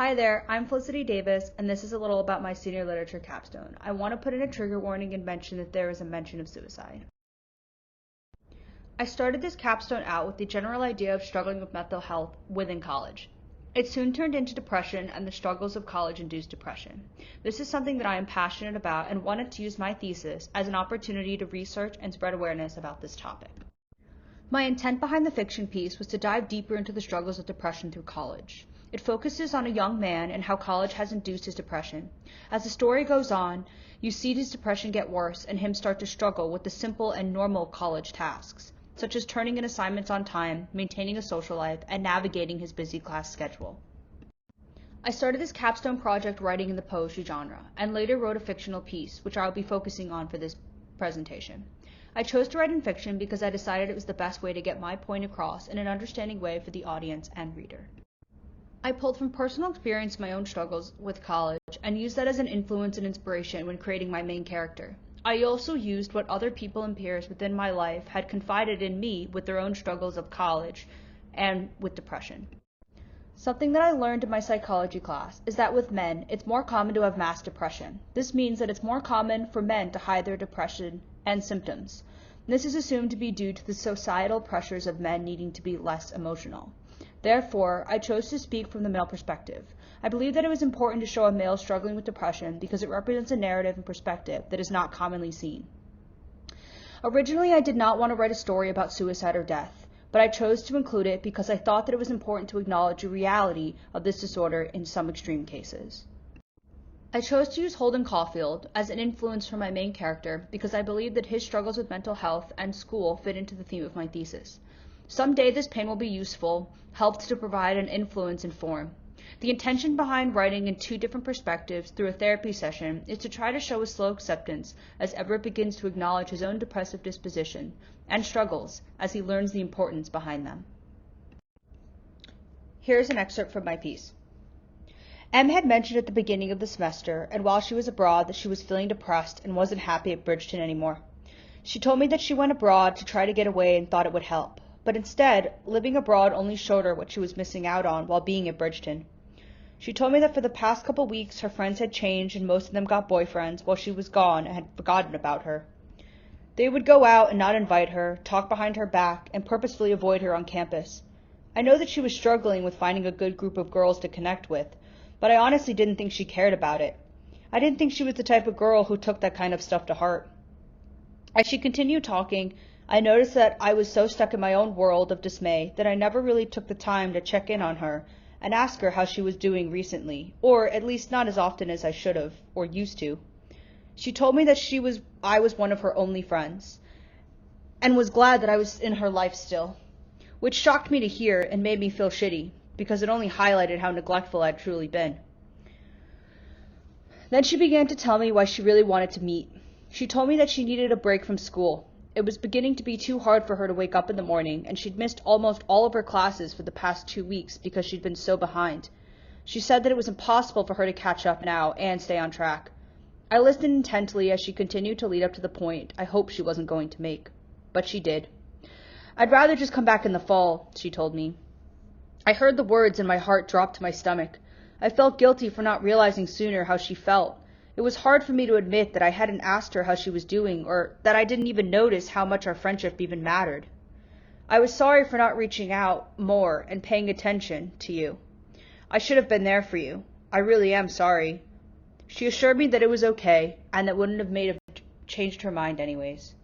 Hi there, I'm Felicity Davis, and this is a little about my senior literature capstone. I want to put in a trigger warning and mention that there is a mention of suicide. I started this capstone out with the general idea of struggling with mental health within college. It soon turned into depression and the struggles of college-induced depression. This is something that I am passionate about and wanted to use my thesis as an opportunity to research and spread awareness about this topic. My intent behind the fiction piece was to dive deeper into the struggles of depression through college. It focuses on a young man and how college has induced his depression. As the story goes on, you see his depression get worse and him start to struggle with the simple and normal college tasks, such as turning in assignments on time, maintaining a social life, and navigating his busy class schedule. I started this capstone project writing in the poetry genre, and later wrote a fictional piece, which I will be focusing on for this presentation. I chose to write in fiction because I decided it was the best way to get my point across in an understanding way for the audience and reader. I pulled from personal experience my own struggles with college and used that as an influence and inspiration when creating my main character. I also used what other people and peers within my life had confided in me with their own struggles of college and with depression. Something that I learned in my psychology class is that with men, it's more common to have mass depression. This means that it's more common for men to hide their depression and symptoms. This is assumed to be due to the societal pressures of men needing to be less emotional. Therefore, I chose to speak from the male perspective. I believe that it was important to show a male struggling with depression because it represents a narrative and perspective that is not commonly seen. Originally, I did not want to write a story about suicide or death, but I chose to include it because I thought that it was important to acknowledge the reality of this disorder in some extreme cases. I chose to use Holden Caulfield as an influence for my main character because I believe that his struggles with mental health and school fit into the theme of my thesis. Someday this pain will be useful, helped to provide an influence and form. The intention behind writing in two different perspectives through a therapy session is to try to show a slow acceptance as Everett begins to acknowledge his own depressive disposition and struggles as he learns the importance behind them. Here's an excerpt from my piece. Em had mentioned at the beginning of the semester and while she was abroad that she was feeling depressed and wasn't happy at Bridgeton anymore. She told me that she went abroad to try to get away and thought it would help. But instead, living abroad only showed her what she was missing out on while being at Bridgeton. She told me that for the past couple weeks her friends had changed and most of them got boyfriends while she was gone and had forgotten about her. They would go out and not invite her, talk behind her back, and purposefully avoid her on campus. I know that she was struggling with finding a good group of girls to connect with, but I honestly didn't think she cared about it. I didn't think she was the type of girl who took that kind of stuff to heart. As she continued talking, I noticed that I was so stuck in my own world of dismay that I never really took the time to check in on her and ask her how she was doing recently, or at least not as often as I should have, or used to. She told me that I was one of her only friends, and was glad that I was in her life still, which shocked me to hear and made me feel shitty, because it only highlighted how neglectful I'd truly been. Then she began to tell me why she really wanted to meet. She told me that she needed a break from school. It was beginning to be too hard for her to wake up in the morning, and she'd missed almost all of her classes for the past 2 weeks because she'd been so behind. She said that it was impossible for her to catch up now and stay on track. I listened intently as she continued to lead up to the point I hoped she wasn't going to make. But she did. I'd rather just come back in the fall, she told me. I heard the words and my heart dropped to my stomach. I felt guilty for not realizing sooner how she felt. It was hard for me to admit that I hadn't asked her how she was doing, or that I didn't even notice how much our friendship even mattered. I was sorry for not reaching out more and paying attention to you. I should have been there for you. I really am sorry. She assured me that it was okay, and that wouldn't have changed her mind anyways.